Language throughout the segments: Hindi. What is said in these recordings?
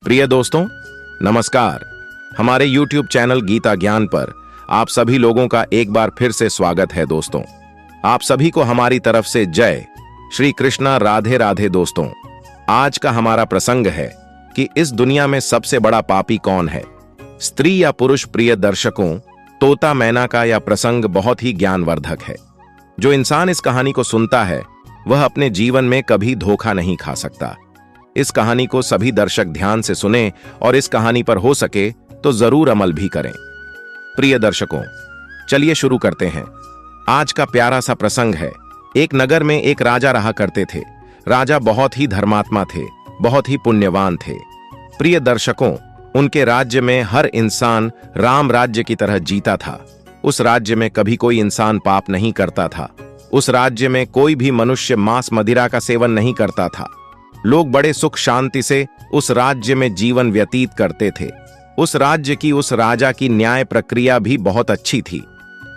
प्रिय दोस्तों, नमस्कार। हमारे YouTube चैनल गीता ज्ञान पर आप सभी लोगों का एक बार फिर से स्वागत है। दोस्तों, आप सभी को हमारी तरफ से जय श्री कृष्णा, राधे राधे। दोस्तों, आज का हमारा प्रसंग है कि इस दुनिया में सबसे बड़ा पापी कौन है, स्त्री या पुरुष। प्रिय दर्शकों, तोता मैना का यह प्रसंग बहुत ही ज्ञानवर्धक है। जो इंसान इस कहानी को सुनता है वह अपने जीवन में कभी धोखा नहीं खा सकता। इस कहानी को सभी दर्शक ध्यान से सुनें और इस कहानी पर हो सके तो जरूर अमल भी करें। प्रिय दर्शकों, चलिए शुरू करते हैं। आज का प्यारा सा प्रसंग है। एक नगर में एक राजा रहा करते थे। राजा बहुत ही धर्मात्मा थे, बहुत ही पुण्यवान थे। प्रिय दर्शकों, उनके राज्य में हर इंसान राम राज्य की तरह जीता था। उस राज्य में कभी कोई इंसान पाप नहीं करता था। उस राज्य में कोई भी मनुष्य मांस मदिरा का सेवन नहीं करता था। लोग बड़े सुख शांति से उस राज्य में जीवन व्यतीत करते थे। उस राज्य की, उस राजा की न्याय प्रक्रिया भी बहुत अच्छी थी।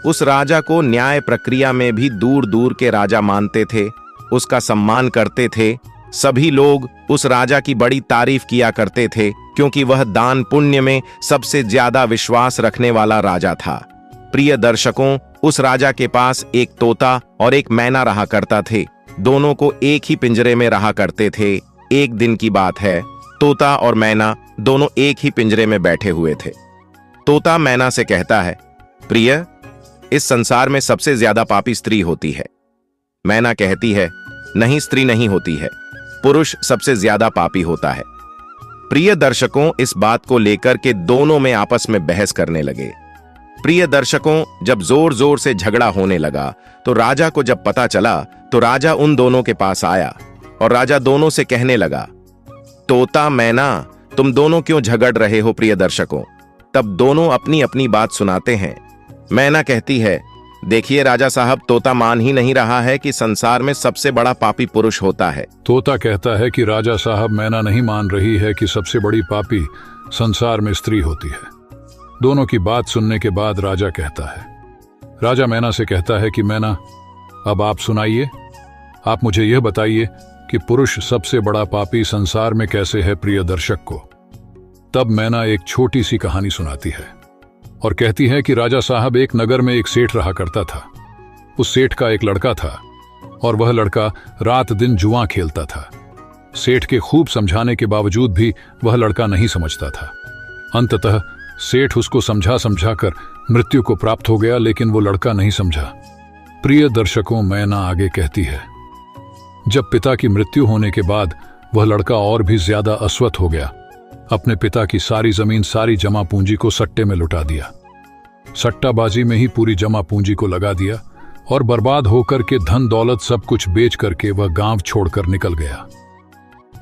उस राजा को न्याय प्रक्रिया में भी दूर दूर के राजा मानते थे, उसका सम्मान करते थे। सभी लोग उस राजा की बड़ी तारीफ किया करते थे, क्योंकि वह दान पुण्य में सबसे ज्यादा विश्वास रखने वाला राजा था। प्रिय दर्शकों, उस राजा के पास एक तोता और एक मैना रहा करता थे। दोनों को एक ही पिंजरे में रहा करते थे। एक दिन की बात है, तोता और मैना दोनों एक ही पिंजरे में बैठे हुए थे। तोता मैना से कहता है, प्रिय, इस संसार में सबसे ज्यादा पापी स्त्री होती है। मैना कहती है, नहीं, स्त्री नहीं होती है, पुरुष सबसे ज्यादा पापी होता है। प्रिय दर्शकों, इस बात को लेकर के दोनों में आपस में बहस करने लगे। प्रिय दर्शकों, जब जोर जोर से झगड़ा होने लगा तो राजा को जब पता चला तो राजा उन दोनों के पास आया और राजा दोनों से कहने लगा, तोता मैना, तुम दोनों क्यों झगड़ रहे हो? प्रिय दर्शकों, तब दोनों अपनी अपनी बात सुनाते हैं। मैना कहती है, देखिए राजा साहब, तोता मान ही नहीं रहा है कि संसार में सबसे बड़ा पापी पुरुष होता है। तोता कहता है कि राजा साहब, मैना नहीं मान रही है कि सबसे बड़ी पापी संसार में स्त्री होती है। दोनों की बात सुनने के बाद राजा कहता है, राजा मैना से कहता है कि मैना, अब आप सुनाइए, आप मुझे यह बताइए कि पुरुष सबसे बड़ा पापी संसार में कैसे है प्रिय दर्शक को। तब मैना एक छोटी सी कहानी सुनाती है और कहती है कि राजा साहब, एक नगर में एक सेठ रहा करता था। उस सेठ का एक लड़का था और वह लड़का रात दिन जुआ खेलता था। सेठ के खूब समझाने के बावजूद भी वह लड़का नहीं समझता था। अंततः सेठ उसको समझा कर मृत्यु को प्राप्त हो गया, लेकिन वो लड़का नहीं समझा। प्रिय दर्शकों, मैना आगे कहती है, जब पिता की मृत्यु होने के बाद वह लड़का और भी ज्यादा अस्वस्थ हो गया। अपने पिता की सारी जमीन, सारी जमा पूंजी को सट्टे में लुटा दिया। सट्टाबाजी में ही पूरी जमा पूंजी को लगा दिया और बर्बाद होकर के धन दौलत सब कुछ बेच करके वह गांव छोड़कर निकल गया।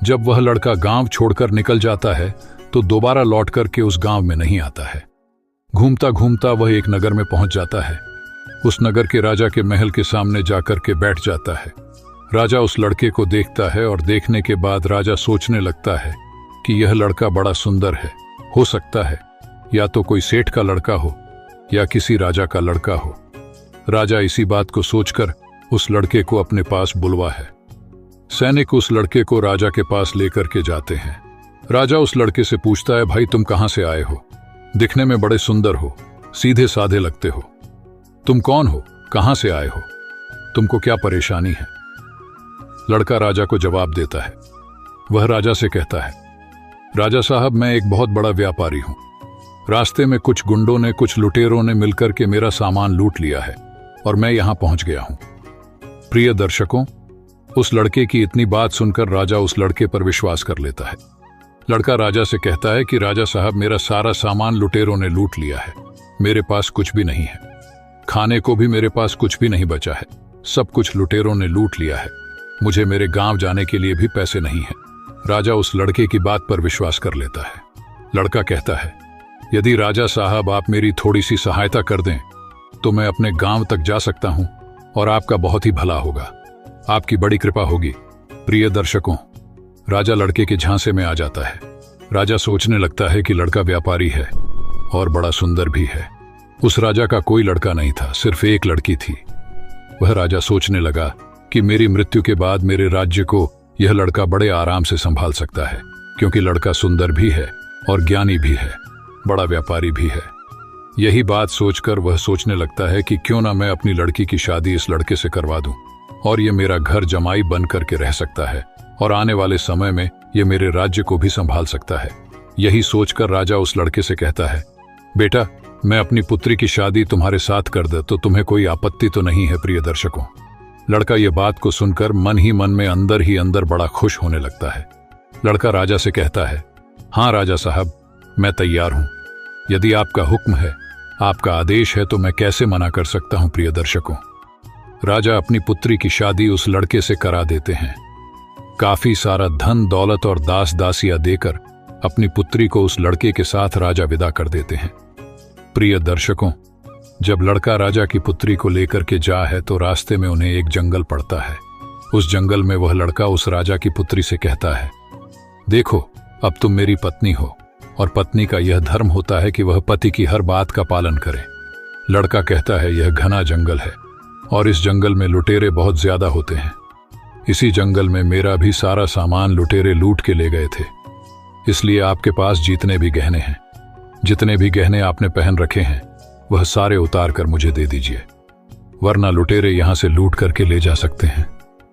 जब वह लड़का गांव छोड़कर निकल जाता है तो दोबारा लौट करके उस गांव में नहीं आता है। घूमता घूमता वह एक नगर में पहुंच जाता है। उस नगर के राजा के महल के सामने जाकर के बैठ जाता है। राजा उस लड़के को देखता है और देखने के बाद राजा सोचने लगता है कि यह लड़का बड़ा सुंदर है। हो सकता है या तो कोई सेठ का लड़का हो या किसी राजा का लड़का हो। राजा इसी बात को सोचकर उस लड़के को अपने पास बुलवा है। सैनिक उस लड़के को राजा के पास लेकर के जाते हैं। राजा उस लड़के से पूछता है, भाई तुम कहां से आए हो? दिखने में बड़े सुंदर हो, सीधे साधे लगते हो। तुम कौन हो? कहां से आए हो? तुमको क्या परेशानी है? लड़का राजा को जवाब देता है। वह राजा से कहता है, राजा साहब, मैं एक बहुत बड़ा व्यापारी हूं। रास्ते में कुछ गुंडों ने, कुछ लुटेरों ने मिलकर के मेरा सामान लूट लिया है और मैं यहां पहुंच गया हूं। प्रिय दर्शकों, उस लड़के की इतनी बात सुनकर राजा उस लड़के पर विश्वास कर लेता है। लड़का राजा से कहता है कि राजा साहब, मेरा सारा सामान लुटेरों ने लूट लिया है। मेरे पास कुछ भी नहीं है, खाने को भी मेरे पास कुछ भी नहीं बचा है। सब कुछ लुटेरों ने लूट लिया है। मुझे मेरे गांव जाने के लिए भी पैसे नहीं हैं। राजा उस लड़के की बात पर विश्वास कर लेता है। लड़का कहता है, यदि राजा साहब आप मेरी थोड़ी सी सहायता कर दें तो मैं अपने गांव तक जा सकता हूं और आपका बहुत ही भला होगा, आपकी बड़ी कृपा होगी। प्रिय दर्शकों, राजा लड़के के झांसे में आ जाता है। राजा सोचने लगता है कि लड़का व्यापारी है और बड़ा सुंदर भी है। उस राजा का कोई लड़का नहीं था, सिर्फ एक लड़की थी। वह राजा सोचने लगा कि मेरी मृत्यु के बाद मेरे राज्य को यह लड़का बड़े आराम से संभाल सकता है। क्योंकि लड़का सुंदर भी है और ज्ञानी भी है, बड़ा व्यापारी भी है। यही बात सोचकर वह सोचने लगता है कि क्यों ना मैं अपनी लड़की की शादी इस लड़के से करवा दूं और ये मेरा घर जमाई बन करके रह सकता है और आने वाले समय में ये मेरे राज्य को भी संभाल सकता है। यही सोचकर राजा उस लड़के से कहता है, बेटा, मैं अपनी पुत्री की शादी तुम्हारे साथ कर दे तो तुम्हें कोई आपत्ति तो नहीं है प्रिय दर्शकों। लड़का ये बात को सुनकर मन ही मन में अंदर ही अंदर बड़ा खुश होने लगता है। लड़का राजा से कहता है, हाँ राजा साहब, मैं तैयार हूं। यदि आपका हुक्म है, आपका आदेश है तो मैं कैसे मना कर सकता हूं प्रिय दर्शकों। राजा अपनी पुत्री की शादी उस लड़के से करा देते हैं। काफी सारा धन दौलत और दास दासियां देकर अपनी पुत्री को उस लड़के के साथ राजा विदा कर देते हैं। प्रिय दर्शकों, जब लड़का राजा की पुत्री को लेकर के जा है तो रास्ते में उन्हें एक जंगल पड़ता है। उस जंगल में वह लड़का उस राजा की पुत्री से कहता है, देखो, अब तुम मेरी पत्नी हो और पत्नी का यह धर्म होता है कि वह पति की हर बात का पालन करे। लड़का कहता है, यह घना जंगल है और इस जंगल में लुटेरे बहुत ज्यादा होते हैं। इसी जंगल में मेरा भी सारा सामान लुटेरे लूट के ले गए थे, इसलिए आपके पास जितने भी गहने हैं, जितने भी गहने आपने पहन रखे हैं, वह सारे उतार कर मुझे दे दीजिए, वरना लुटेरे यहां से लूट करके ले जा सकते हैं।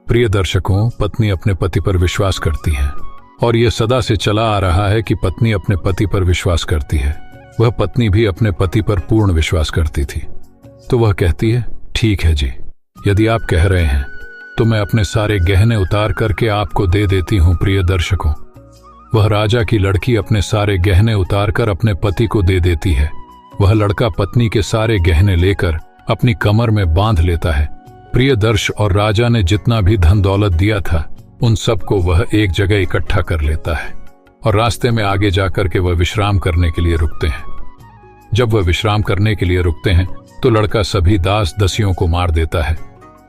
प्रिय दर्शकों, पत्नी अपने पति पर विश्वास करती है और यह सदा से चला आ रहा है कि पत्नी अपने पति पर विश्वास करती है। वह पत्नी भी अपने पति पर पूर्ण विश्वास करती थी। तो वह कहती है, ठीक है जी, यदि आप कह रहे हैं तो मैं अपने सारे गहने उतार करके आपको दे देती हूं। प्रिय दर्शकों, वह राजा की लड़की अपने सारे गहने उतार कर अपने पति को दे देती है। वह लड़का पत्नी के सारे गहने लेकर अपनी कमर में बांध लेता है। प्रिय दर्श और राजा ने जितना भी धन दौलत दिया था उन सबको वह एक जगह इकट्ठा कर लेता है और रास्ते में आगे जाकर के वह विश्राम करने के लिए रुकते हैं। जब वह विश्राम करने के लिए रुकते हैं तो लड़का सभी दास दसियों को मार देता है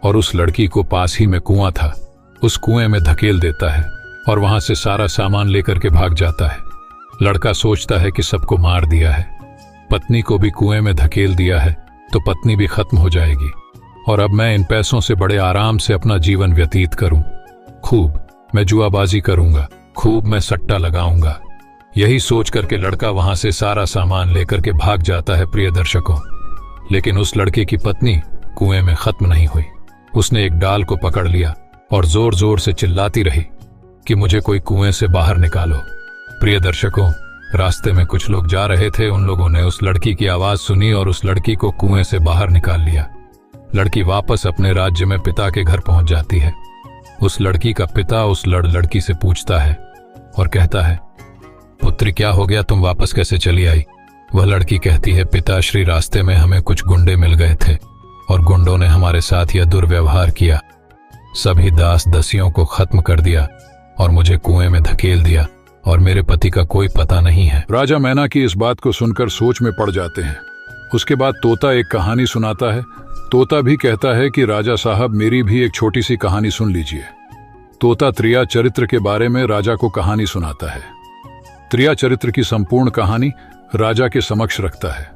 और उस लड़की को पास ही में कुआं था, उस कुएं में धकेल देता है और वहां से सारा सामान लेकर के भाग जाता है। लड़का सोचता है कि सबको मार दिया है, पत्नी को भी कुएं में धकेल दिया है तो पत्नी भी खत्म हो जाएगी और अब मैं इन पैसों से बड़े आराम से अपना जीवन व्यतीत करूं। खूब मैं जुआबाजी करूंगा, खूब मैं सट्टा लगाऊंगा। यही सोच करके लड़का वहां से सारा सामान लेकर के भाग जाता है। प्रिय दर्शकों, लेकिन उस लड़के की पत्नी कुएं में खत्म नहीं हुई। उसने एक डाल को पकड़ लिया और जोर जोर से चिल्लाती रही कि मुझे कोई कुएं से बाहर निकालो। प्रिय दर्शकों, रास्ते में कुछ लोग जा रहे थे, उन लोगों ने उस लड़की की आवाज सुनी और उस लड़की को कुएं से बाहर निकाल लिया। लड़की वापस अपने राज्य में पिता के घर पहुंच जाती है। उस लड़की का पिता उस लड़की से पूछता है और कहता है, पुत्री क्या हो गया, तुम वापस कैसे चली आई? वह लड़की कहती है, पिताश्री, रास्ते में हमें कुछ गुंडे मिल गए थे और गुंडों ने हमारे साथ यह दुर्व्यवहार किया, सभी दास दसियों को खत्म कर दिया और मुझे कुएं में धकेल दिया और मेरे पति का कोई पता नहीं है। राजा मैना की इस बात को सुनकर सोच में पड़ जाते हैं। उसके बाद तोता एक कहानी सुनाता है। तोता भी कहता है कि राजा साहब, मेरी भी एक छोटी सी कहानी सुन लीजिए। तोता त्रिया चरित्र के बारे में राजा को कहानी सुनाता है। त्रिया चरित्र की संपूर्ण कहानी राजा के समक्ष रखता है।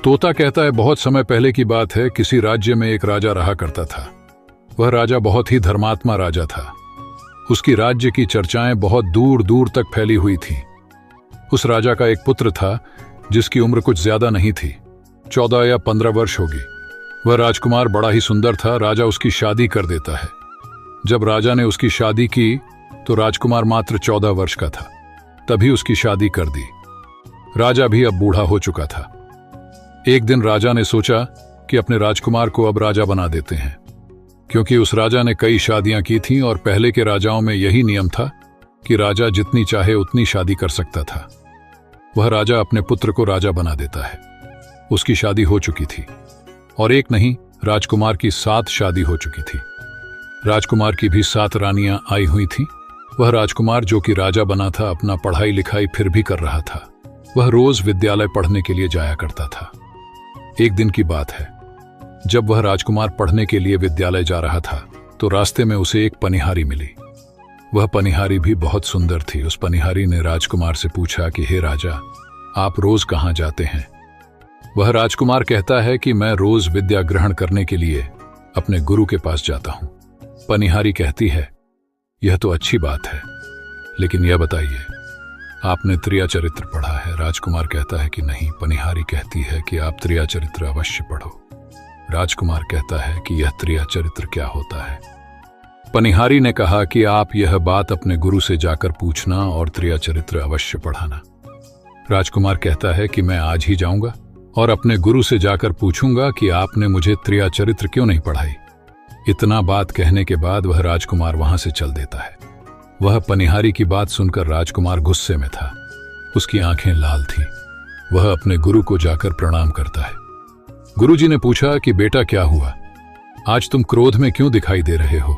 तोता कहता है, बहुत समय पहले की बात है, किसी राज्य में एक राजा रहा करता था। वह राजा बहुत ही धर्मात्मा राजा था। उसकी राज्य की चर्चाएं बहुत दूर दूर तक फैली हुई थी। उस राजा का एक पुत्र था जिसकी उम्र कुछ ज्यादा नहीं थी, 14 या 15 वर्ष होगी। वह राजकुमार बड़ा ही सुंदर था। राजा उसकी शादी कर देता है। जब राजा ने उसकी शादी की तो राजकुमार मात्र 14 वर्ष का था, तभी उसकी शादी कर दी। राजा भी अब बूढ़ा हो चुका था। एक दिन राजा ने सोचा कि अपने राजकुमार को अब राजा बना देते हैं, क्योंकि उस राजा ने कई शादियां की थीं और पहले के राजाओं में यही नियम था कि राजा जितनी चाहे उतनी शादी कर सकता था। वह राजा अपने पुत्र को राजा बना देता है। उसकी शादी हो चुकी थी और एक नहीं, राजकुमार की 7 शादी हो चुकी थी। राजकुमार की भी 7 रानियां आई हुई थीं। वह राजकुमार जो कि राजा बना था, अपना पढ़ाई लिखाई फिर भी कर रहा था। वह रोज विद्यालय पढ़ने के लिए जाया करता था। एक दिन की बात है, जब वह राजकुमार पढ़ने के लिए विद्यालय जा रहा था तो रास्ते में उसे एक पनिहारी मिली। वह पनिहारी भी बहुत सुंदर थी। उस पनिहारी ने राजकुमार से पूछा कि हे राजा, आप रोज कहाँ जाते हैं? वह राजकुमार कहता है कि मैं रोज विद्या ग्रहण करने के लिए अपने गुरु के पास जाता हूं। पनिहारी कहती है, यह तो अच्छी बात है, लेकिन यह बताइए आपने त्रिया चरित्र पढ़ा है? राजकुमार कहता है कि नहीं। पनिहारी कहती है कि आप त्रिया चरित्र अवश्य पढ़ो। राजकुमार कहता है कि यह त्रिया चरित्र क्या होता है? पनिहारी ने कहा कि आप यह बात अपने गुरु से जाकर पूछना और त्रिया चरित्र अवश्य पढ़ाना। राजकुमार कहता है कि मैं आज ही जाऊंगा और अपने गुरु से जाकर पूछूंगा कि आपने मुझे त्रिया चरित्र क्यों नहीं पढ़ाई। इतना बात कहने के बाद वह राजकुमार वहां से चल देता है। वह पनिहारी की बात सुनकर राजकुमार गुस्से में था। उसकी आंखें लाल थीं। वह अपने गुरु को जाकर प्रणाम करता है। गुरुजी ने पूछा कि बेटा क्या हुआ? आज तुम क्रोध में क्यों दिखाई दे रहे हो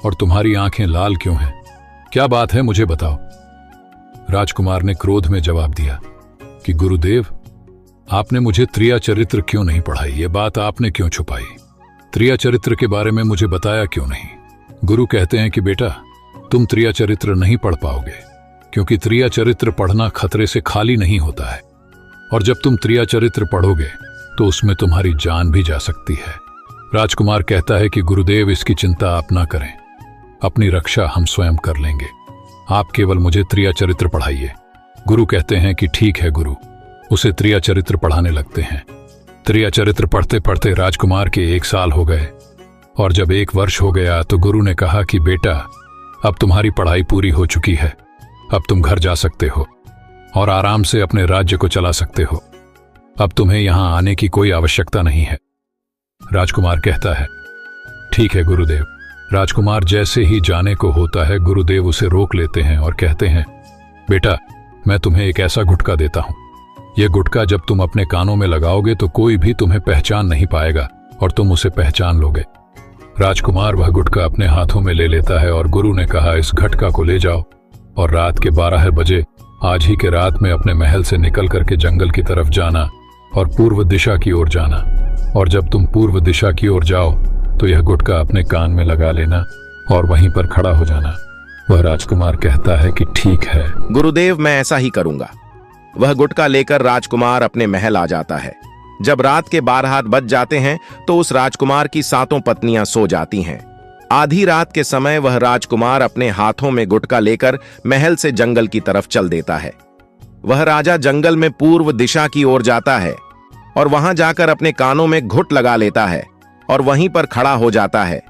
और तुम्हारी आंखें लाल क्यों हैं? क्या बात है, मुझे बताओ। राजकुमार ने क्रोध में जवाब दिया कि गुरुदेव, आपने मुझे त्रिया चरित्र क्यों नहीं पढ़ाई? ये बात आपने क्यों छुपाई? त्रिया चरित्र के बारे में मुझे बताया क्यों नहीं? गुरु कहते हैं कि बेटा, तुम त्रिया चरित्र नहीं पढ़ पाओगे, क्योंकि त्रिया चरित्र पढ़ना खतरे से खाली नहीं होता है, और जब तुम त्रिया चरित्र पढ़ोगे तो उसमें तुम्हारी जान भी जा सकती है। राजकुमार कहता है कि गुरुदेव, इसकी चिंता आप ना करें, अपनी रक्षा हम स्वयं कर लेंगे, आप केवल मुझे त्रिया चरित्र पढ़ाइए। गुरु कहते हैं कि ठीक है गुरु। उसे त्रिया चरित्र पढ़ाने लगते हैं। त्रिया चरित्र पढ़ते पढ़ते राजकुमार के 1 साल हो गए, और जब 1 वर्ष हो गया तो गुरु ने कहा कि बेटा, अब तुम्हारी पढ़ाई पूरी हो चुकी है, अब तुम घर जा सकते हो और आराम से अपने राज्य को चला सकते हो। अब तुम्हें यहां आने की कोई आवश्यकता नहीं है। राजकुमार कहता है ठीक है गुरुदेव। राजकुमार जैसे ही जाने को होता है, गुरुदेव उसे रोक लेते हैं और कहते हैं, बेटा, मैं तुम्हें एक ऐसा गुटका देता हूं। यह गुटका जब तुम अपने कानों में लगाओगे तो कोई भी तुम्हें पहचान नहीं पाएगा और तुम उसे पहचान लोगे। राजकुमार वह गुटका अपने हाथों में ले लेता है और गुरु ने कहा, इस घटका को ले जाओ और रात के 12 बजे आज ही के रात में अपने महल से निकल करके जंगल की तरफ जाना और पूर्व दिशा की ओर जाना, और जब तुम पूर्व दिशा की ओर जाओ तो यह गुटका अपने कान में लगा लेना और वहीं पर खड़ा हो जाना। वह राजकुमार कहता है कि ठीक है गुरुदेव, मैं ऐसा ही करूंगा। वह गुटका लेकर राजकुमार अपने महल आ जाता है। जब रात के 12 बज जाते हैं तो उस राजकुमार की 7 पत्नियां सो जाती हैं। आधी रात के समय वह राजकुमार अपने हाथों में गुटका लेकर महल से जंगल की तरफ चल देता है। वह राजा जंगल में पूर्व दिशा की ओर जाता है और वहां जाकर अपने कानों में घुट लगा लेता है और वहीं पर खड़ा हो जाता है।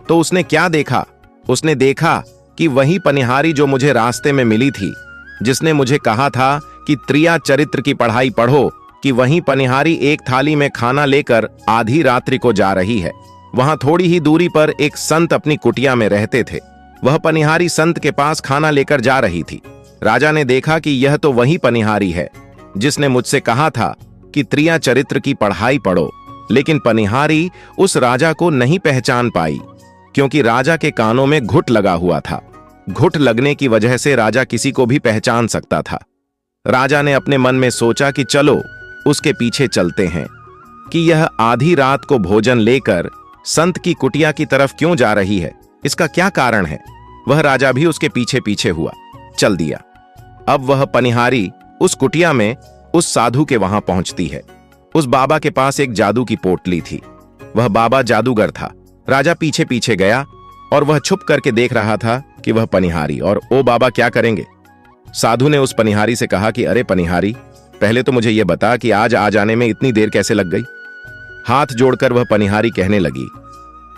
तो उसने क्या देखा? उसने देखा कि वही पनिहारी जो मुझे रास्ते में मिली थी, जिसने मुझे कहा था कि त्रिया चरित्र की पढ़ाई पढ़ो, कि वही पनिहारी एक थाली में खाना लेकर आधी रात्रि को जा रही है। वहां थोड़ी ही दूरी पर एक संत अपनी कुटिया में रहते थे। वह पनिहारी संत के पास खाना लेकर जा रही थी। राजा ने देखा कि यह तो वही पनिहारी है जिसने मुझसे कहा था कि त्रिया चरित्र की पढ़ाई पढ़ो, लेकिन पनिहारी उस राजा को नहीं पहचान पाई, क्योंकि राजा के कानों में घुट लगा हुआ था। घुट लगने की वजह से राजा किसी को भी पहचान सकता था। राजा ने अपने मन में सोचा कि चलो उसके पीछे चलते हैं, कि यह आधी रात को भोजन लेकर संत की कुटिया की तरफ क्यों जा रही है, इसका क्या कारण है। वह राजा भी उसके पीछे पीछे हुआ, चल दिया। अब वह पनिहारी उस कुटिया में उस साधु के वहां पहुंचती है। उस बाबा के पास एक जादू की पोटली थी। वह बाबा जादूगर था। राजा पीछे पीछे गया और वह छुप करके देख रहा था कि वह पनिहारी और ओ बाबा क्या करेंगे। साधु ने उस पनिहारी से कहा कि अरे पनिहारी, पहले तो मुझे यह बता कि आज आ जाने में इतनी देर कैसे लग गई। हाथ जोड़कर वह पनिहारी कहने लगी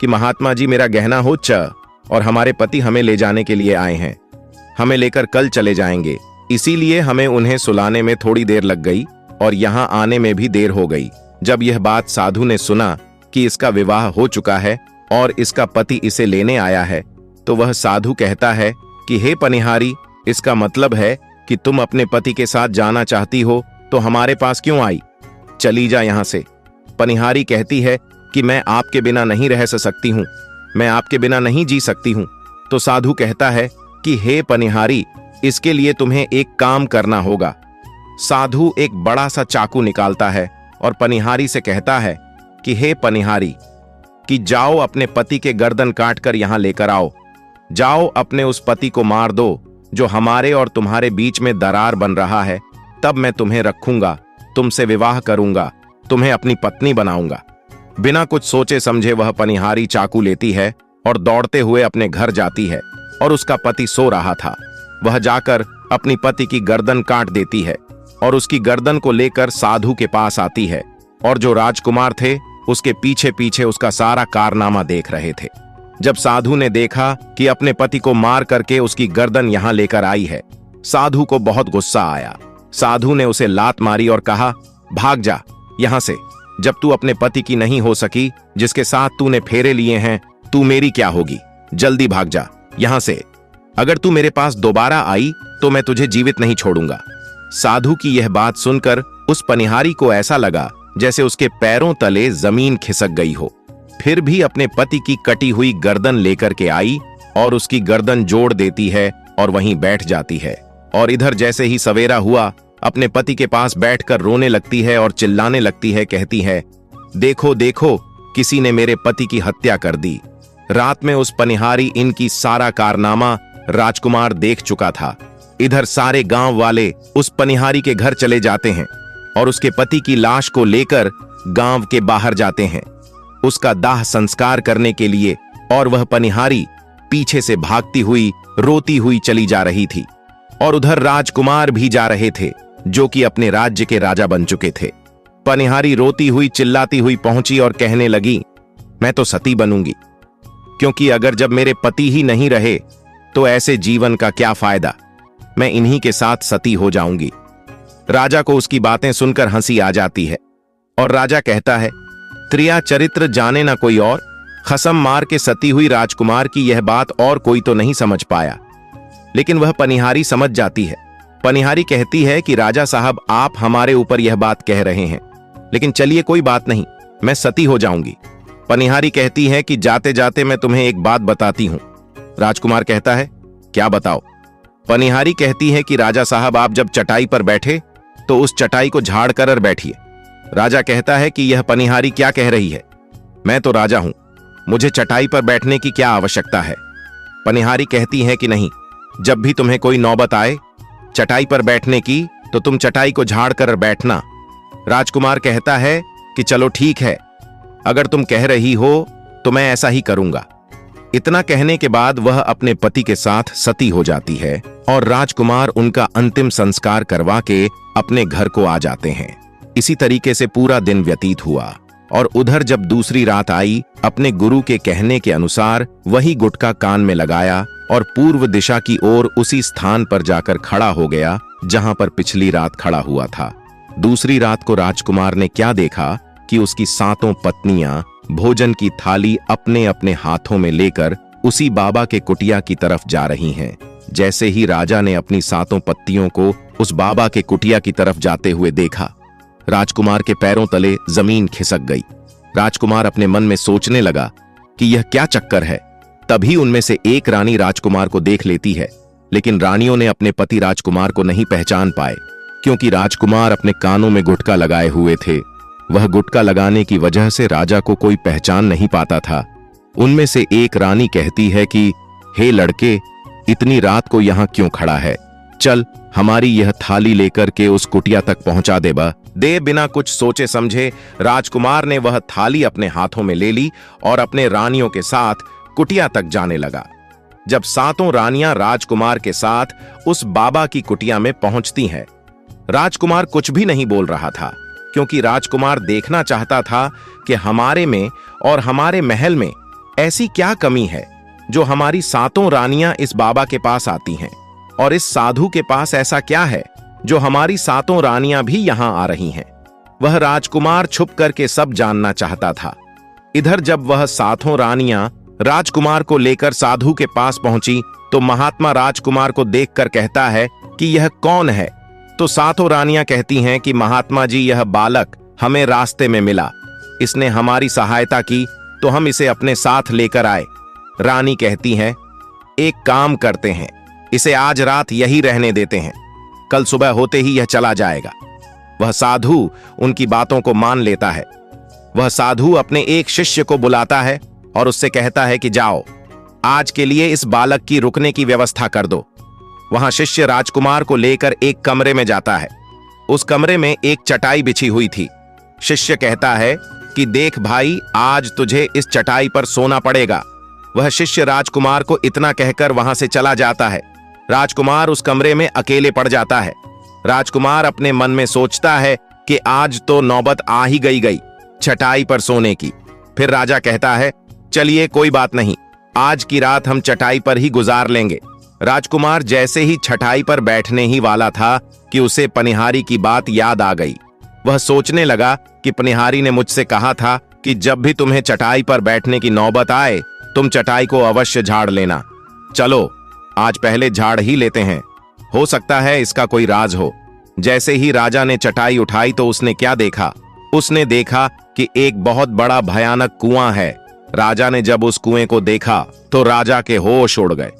कि महात्मा जी, मेरा गहना हो च और हमारे पति हमें ले जाने के लिए आए हैं। हमें लेकर कल चले जाएंगे, इसीलिए हमें उन्हें सुलाने में थोड़ी देर लग गई और यहां आने में भी देर हो गई। जब यह बात साधु ने सुना कि इसका विवाह हो चुका है और इसका पति इसे लेने आया है, तो वह साधु कहता है कि हे पनिहारी, इसका मतलब है कि तुम अपने पति के साथ जाना चाहती हो, तो हमारे पास क्यों आई? चली जा यहां से। पनिहारी कहती है कि मैं आपके बिना नहीं रह सकती हूं, मैं आपके बिना नहीं जी सकती हूं। तो साधु कहता है कि हे पनिहारी, इसके लिए तुम्हें एक काम करना होगा। साधु एक बड़ा सा चाकू निकालता है और पनिहारी से कहता है कि हे पनिहारी, कि जाओ अपने पति के गर्दन काट कर यहां लेकर आओ। जाओ अपने उस पति को मार दो जो हमारे और तुम्हारे बीच में दरार बन रहा है, तब मैं तुम्हें रखूंगा, तुमसे विवाह करूंगा, तुम्हें अपनी पत्नी बनाऊंगा। बिना कुछ सोचे समझे वह पनिहारी चाकू लेती है और दौड़ते हुए अपने घर जाती है और उसका पति सो रहा था। वह जाकर अपनी पति की गर्दन काट देती है और उसकी गर्दन को लेकर साधु के पास आती है, और जो राजकुमार थे उसके पीछे पीछे उसका सारा कारनामा देख रहे थे। जब साधु ने देखा कि अपने पति को मार करके उसकी गर्दन यहां लेकर आई है, साधु को बहुत गुस्सा आया। साधु ने उसे लात मारी और कहा, भाग जा यहां से। जब तू अपने पति की नहीं हो सकी, जिसके साथ तूने फेरे लिए हैं, तू मेरी क्या होगी? जल्दी भाग जा यहां से। अगर तू मेरे पास दोबारा आई तो मैं तुझे जीवित नहीं छोड़ूंगा। साधु की यह बात सुनकर उस पनिहारी को ऐसा लगा जैसे उसके पैरों तले जमीन खिसक गई हो। फिर भी अपने पति की कटी हुई गर्दन लेकर के आई और उसकी गर्दन जोड़ देती है और वहीं बैठ जाती है। और इधर जैसे ही सवेरा हुआ, अपने पति के पास बैठकर रोने लगती है और चिल्लाने लगती है। कहती है, देखो देखो, किसी ने मेरे पति की हत्या कर दी। रात में उस पनिहारी इनकी सारा कारनामा राजकुमार देख चुका था। इधर सारे गांव वाले उस पनिहारी के घर चले जाते हैं और उसके पति की लाश को लेकर गांव के बाहर जाते हैं उसका दाह संस्कार करने के लिए। और वह पनिहारी पीछे से भागती हुई रोती हुई चली जा रही थी। और उधर राजकुमार भी जा रहे थे, जो कि अपने राज्य के राजा बन चुके थे। पनिहारी रोती हुई चिल्लाती हुई पहुंची और कहने लगी, मैं तो सती बनूंगी, क्योंकि अगर जब मेरे पति ही नहीं रहे तो ऐसे जीवन का क्या फायदा। मैं इन्हीं के साथ सती हो जाऊंगी। राजा को उसकी बातें सुनकर हंसी आ जाती है और राजा कहता है, त्रिया चरित्र जाने ना कोई और। खसम मार के सती हुई राजकुमार की यह बात और कोई तो नहीं समझ पाया, लेकिन वह पनिहारी समझ जाती है। पनिहारी कहती है कि राजा साहब, आप हमारे ऊपर यह बात कह रहे हैं, लेकिन चलिए कोई बात नहीं, मैं सती हो जाऊंगी। पनिहारी कहती है कि जाते जाते मैं तुम्हें एक बात बताती हूं। राजकुमार कहता है, क्या बताओ? पनिहारी कहती है कि राजा साहब, आप जब चटाई पर बैठे तो उस चटाई को झाड़ कर बैठिए। राजा कहता है कि यह पनिहारी क्या कह रही है? मैं तो राजा हूं, मुझे चटाई पर बैठने की क्या आवश्यकता है? पनिहारी कहती है कि नहीं, जब भी तुम्हें कोई नौबत आए चटाई पर बैठने की तो तुम चटाई को झाड़ कर बैठना। राजकुमार कहता है कि चलो ठीक है, अगर तुम कह रही हो तो मैं ऐसा ही करूंगा। इतना कहने के बाद वह अपने पति के साथ सती हो जाती है और राजकुमार उनका अंतिम संस्कार करवा के अपने घर को आ जाते हैं। इसी तरीके से पूरा दिन व्यतीत हुआ और उधर जब दूसरी रात आई, अपने गुरु के कहने के अनुसार वही गुटका कान में लगाया और पूर्व दिशा की ओर उसी स्थान पर जाकर खड़ा हो गया जहां पर पिछली रात खड़ा हुआ था। दूसरी रात को राजकुमार ने क्या देखा कि उसकी 7 पत्नियां भोजन की थाली अपने अपने हाथों में लेकर उसी बाबा के कुटिया की तरफ जा रही हैं। जैसे ही राजा ने अपनी 7 पत्नियों को उस बाबा के कुटिया की तरफ जाते हुए देखा, राजकुमार के पैरों तले जमीन खिसक गई। राजकुमार अपने मन में सोचने लगा कि यह क्या चक्कर है। तभी उनमें से एक रानी राजकुमार को देख लेती है, लेकिन रानियों ने अपने पति राजकुमार को नहीं पहचान पाए, क्योंकि राजकुमार अपने कानों में गुटका लगाए हुए थे। वह गुटका लगाने की वजह से राजा को कोई पहचान नहीं पाता था। उनमें से एक रानी कहती है कि हे लड़के, इतनी रात को यहां क्यों खड़ा है? चल, हमारी यह थाली लेकर के उस कुटिया तक पहुंचा दे। बिना कुछ सोचे समझे राजकुमार ने वह थाली अपने हाथों में ले ली और अपने रानियों के साथ कुटिया तक जाने लगा। जब 7 रानियां राजकुमार के साथ उस बाबा की कुटिया में पहुंचती हैं, राजकुमार कुछ भी नहीं बोल रहा था, क्योंकि राजकुमार देखना चाहता था कि हमारे में और हमारे महल में ऐसी क्या कमी है जो हमारी 7 रानियां इस बाबा के पास आती हैं, और इस साधु के पास ऐसा क्या है जो हमारी 7 रानियां भी यहां आ रही हैं। वह राजकुमार छुप करके सब जानना चाहता था। इधर जब वह 7 रानियां राजकुमार को लेकर साधु के पास पहुंची तो महात्मा राजकुमार को देखकर कहता है कि यह कौन है? तो 7 रानियां कहती हैं कि महात्मा जी, यह बालक हमें रास्ते में मिला, इसने हमारी सहायता की तो हम इसे अपने साथ लेकर आए। रानी कहती हैं, एक काम करते हैं, इसे आज रात यही रहने देते हैं, कल सुबह होते ही यह चला जाएगा। वह साधु उनकी बातों को मान लेता है। वह साधु अपने एक शिष्य को बुलाता है और उससे कहता है कि जाओ, आज के लिए इस बालक की रुकने की व्यवस्था कर दो। वहां शिष्य राजकुमार को लेकर एक कमरे में जाता है। उस कमरे में एक चटाई बिछी हुई थी। शिष्य कहता है कि देख भाई, आज तुझे इस चटाई पर सोना पड़ेगा। वह शिष्य राजकुमार को इतना कहकर वहां से चला जाता है। राजकुमार उस कमरे में अकेले पड़ जाता है। राजकुमार अपने मन में सोचता है कि आज तो नौबत आ ही गई चटाई पर सोने की। फिर राजा कहता है, चलिए कोई बात नहीं, आज की रात हम चटाई पर ही गुजार लेंगे। राजकुमार जैसे ही चटाई पर बैठने ही वाला था कि उसे पनिहारी की बात याद आ गई। वह सोचने लगा कि पनिहारी ने मुझसे कहा था कि जब भी तुम्हें चटाई पर बैठने की नौबत आए तुम चटाई को अवश्य झाड़ लेना। चलो आज पहले झाड़ ही लेते हैं, हो सकता है इसका कोई राज हो। जैसे ही राजा ने चटाई उठाई तो उसने क्या देखा? उसने देखा कि एक बहुत बड़ा भयानक कुआं है। राजा ने जब उस कुएं को देखा तो राजा के होश उड़ गए।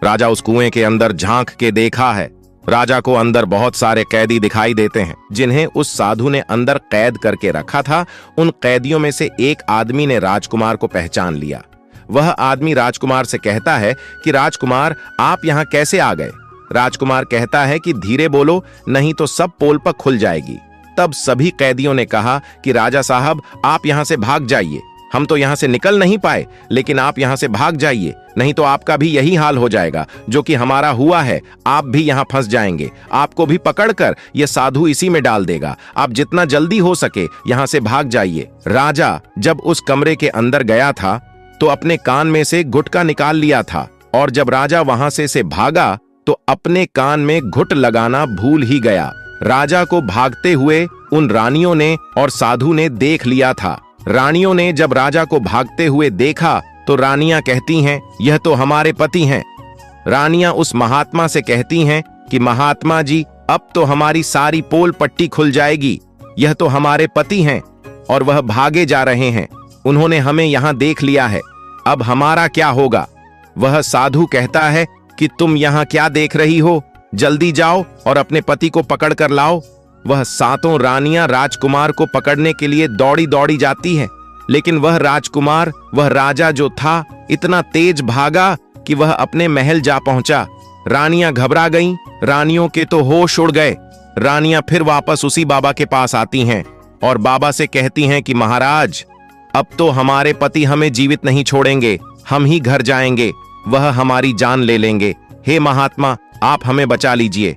राजा उस कुएं के अंदर झांक के देखा है। राजा को अंदर बहुत सारे कैदी दिखाई देते हैं जिन्हें उस साधु ने अंदर कैद करके रखा था। उन कैदियों में से एक आदमी ने राजकुमार को पहचान लिया। वह आदमी राजकुमार से कहता है कि राजकुमार, आप यहां कैसे आ गए? राजकुमार कहता है कि धीरे बोलो, नहीं तो सब पोल पर खुल जाएगी। तब सभी कैदियों ने कहा कि राजा साहब, आप यहां से भाग जाइए। हम तो यहां से निकल नहीं पाए, लेकिन आप यहां से भाग जाइए, नहीं तो आपका भी यही हाल हो जाएगा जो कि हमारा हुआ है। आप भी यहां फंस जाएंगे, आपको भी पकड़कर यह साधु इसी में डाल देगा। आप जितना जल्दी हो सके यहां से भाग जाइए। राजा जब उस कमरे के अंदर गया था तो अपने कान में से गुटका निकाल लिया था, और जब राजा वहां से भागा तो अपने कान में घुट लगाना भूल ही गया। राजा को भागते हुए उन रानियों ने और साधु ने देख लिया था। रानियों ने जब राजा को भागते हुए देखा तो रानियां कहती हैं, यह तो हमारे पति हैं। रानियां उस महात्मा से कहती हैं कि महात्मा जी, अब तो हमारी सारी पोल पट्टी खुल जाएगी, यह तो हमारे पति हैं और वह भागे जा रहे हैं। उन्होंने हमें यहां देख लिया है, अब हमारा क्या होगा? वह साधु कहता है कि तुम यहां क्या देख रही हो, जल्दी जाओ और अपने पति को पकड़ कर लाओ। वह सातों रानियां राजकुमार को पकड़ने के लिए दौड़ी दौड़ी जाती हैं, लेकिन वह राजकुमार, वह राजा जो था, इतना तेज भागा कि वह अपने महल जा पहुंचा। रानियां घबरा गईं, रानियों के तो होश उड़ गए। रानियां फिर वापस उसी बाबा के पास आती हैं और बाबा से कहती हैं कि महाराज, अब तो हमारे पति हमें जीवित नहीं छोड़ेंगे, हम ही घर जाएंगे, वह हमारी जान ले लेंगे। हे महात्मा, आप हमें बचा लीजिए,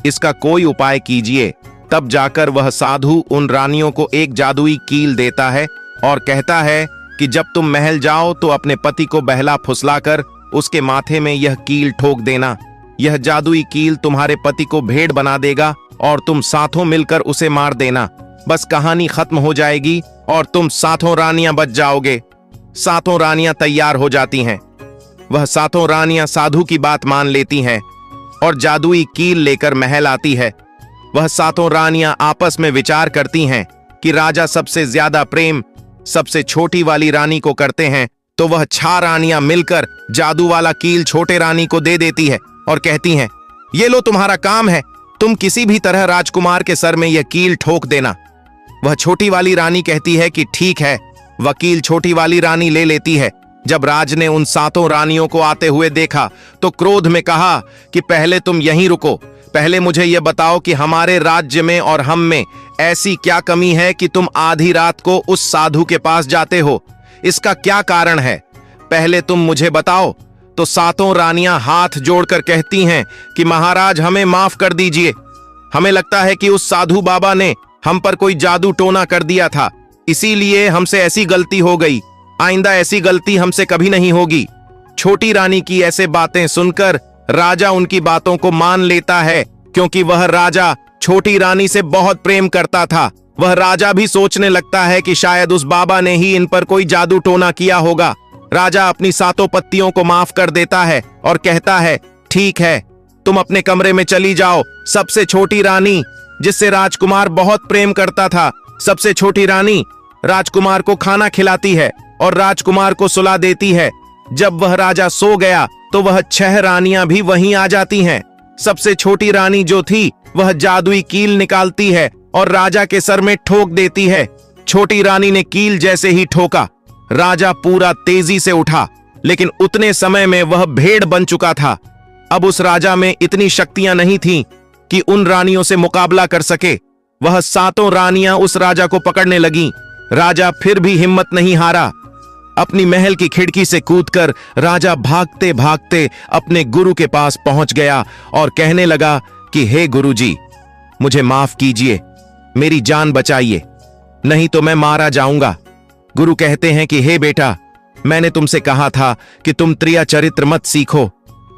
इसका कोई उपाय कीजिए। तब जाकर वह साधु उन रानियों को एक जादुई कील देता है और कहता है कि जब तुम महल जाओ तो अपने पति को बहला फुसलाकर उसके माथे में यह कील ठोक देना। यह जादुई कील तुम्हारे पति को भेड़ बना देगा और तुम साथों मिलकर उसे मार देना। बस कहानी खत्म हो जाएगी और तुम सातों रानियां बच जाओगे। सातों रानियां तैयार हो जाती हैं। वह सातों रानियां साधु की बात मान लेती हैं और जादुई कील लेकर महल आती है। वह सातों रानियां आपस में विचार करती हैं कि राजा सबसे ज्यादा प्रेम सबसे छोटी वाली रानी को करते हैं, तो वह 6 रानियां मिलकर जादू वाला कील छोटे रानी को दे देती है और कहती हैं, ये लो तुम्हारा काम है, तुम किसी भी तरह राजकुमार के सर में यह कील ठोक देना। वह छोटी वाली रानी कहती है कि ठीक है। वकील छोटी वाली रानी ले लेती है। जब राज ने उन सातों रानियों को आते हुए देखा तो क्रोध में कहा कि पहले तुम यहीं रुको, पहले मुझे यह बताओ कि हमारे राज्य में और हम में ऐसी क्या कमी है कि तुम आधी रात को उस साधु के पास जाते हो? इसका क्या कारण है? पहले तुम मुझे बताओ। तो सातों रानियां हाथ जोड़कर कहती हैं कि महाराज, हमें माफ कर दीजिए, हमें लगता है कि उस साधु बाबा ने हम पर कोई जादू टोना कर दिया था, इसीलिए हमसे ऐसी गलती हो गई, आइंदा ऐसी गलती हमसे कभी नहीं होगी। छोटी रानी की ऐसे बातें सुनकर राजा उनकी बातों को मान लेता है, क्योंकि वह राजा छोटी रानी से बहुत प्रेम करता था। वह राजा भी सोचने लगता है कि शायद उस बाबा ने ही इन पर कोई जादू टोना किया होगा। राजा अपनी सातों पत्नियों को माफ कर देता है और कहता है, ठीक है, तुम अपने कमरे में चली जाओ। सबसे छोटी रानी, जिससे राजकुमार बहुत प्रेम करता था, सबसे छोटी रानी राजकुमार को खाना खिलाती है और राजकुमार को सुला देती है। जब वह राजा सो गया तो वह 6 रानियां भी वहीं आ जाती हैं। सबसे छोटी रानी जो थी वह जादुई कील निकालती है और राजा के सर में ठोक देती है। छोटी रानी ने कील जैसे ही ठोका, राजा पूरा तेजी से उठा, लेकिन उतने समय में वह भेड़ बन चुका था। अब उस राजा में इतनी शक्तियां नहीं थीं कि उन रानियों से मुकाबला कर सके। वह सातों रानियां उस राजा को पकड़ने लगीं। राजा फिर भी हिम्मत नहीं हारा। अपनी महल की खिड़की से कूदकर राजा भागते भागते अपने गुरु के पास पहुंच गया और कहने लगा कि हे गुरुजी, मुझे माफ कीजिए, मेरी जान बचाइए, नहीं तो मैं मारा जाऊंगा। गुरु कहते हैं कि हे बेटा, मैंने तुमसे कहा था कि तुम त्रिया चरित्र मत सीखो,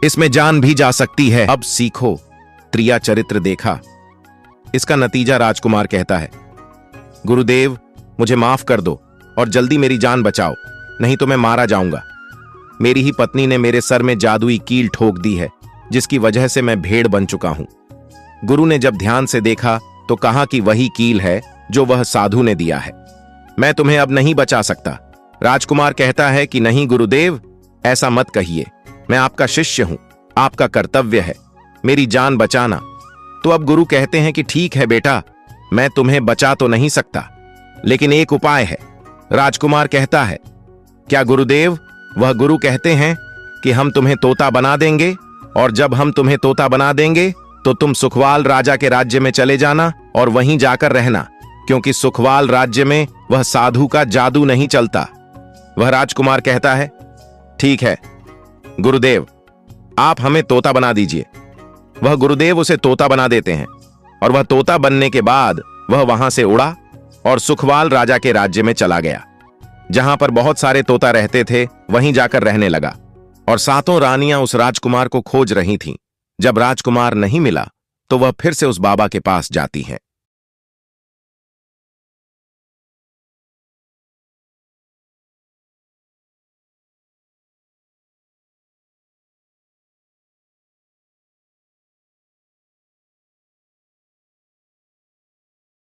इसमें जान भी जा सकती है। अब सीखो। त्रिया चरित्र देखा। इसका नतीजा राजकुमार कहता है, गुरुदेव, मुझे माफ कर दो और जल्दी मेरी जान बचाओ, नहीं तो मैं मारा जाऊंगा। मेरी ही पत्नी ने मेरे सर में जादुई कील ठोक दी है, जिसकी वजह से मैं भेड़ बन चुका हूं। गुरु ने जब ध्यान से देखा तो कहा कि वही कील है जो वह साधु ने दिया है। मैं तुम्हें अब नहीं बचा सकता। राजकुमार कहता है कि नहीं गुरुदेव, ऐसा मत कहिए, मैं आपका शिष्य हूं, आपका कर्तव्य है मेरी जान बचाना। तो अब गुरु कहते हैं कि ठीक है बेटा, मैं तुम्हें बचा तो नहीं सकता, लेकिन एक उपाय है। राजकुमार कहता है, क्या गुरुदेव? वह गुरु कहते हैं कि हम तुम्हें तोता बना देंगे, और जब हम तुम्हें तोता बना देंगे तो तुम सुखवाल राजा के राज्य में चले जाना और वहीं जाकर रहना, क्योंकि सुखवाल राज्य में वह साधु का जादू नहीं चलता। वह राजकुमार कहता है, ठीक है गुरुदेव, आप हमें तोता बना दीजिए। वह गुरुदेव उसे तोता बना देते हैं और वह तोता बनने के बाद वह वहां से उड़ा और सुखवाल राजा के राज्य में चला गया। जहां पर बहुत सारे तोता रहते थे वहीं जाकर रहने लगा, और सातों रानियां उस राजकुमार को खोज रही थीं। जब राजकुमार नहीं मिला तो वह फिर से उस बाबा के पास जाती हैं।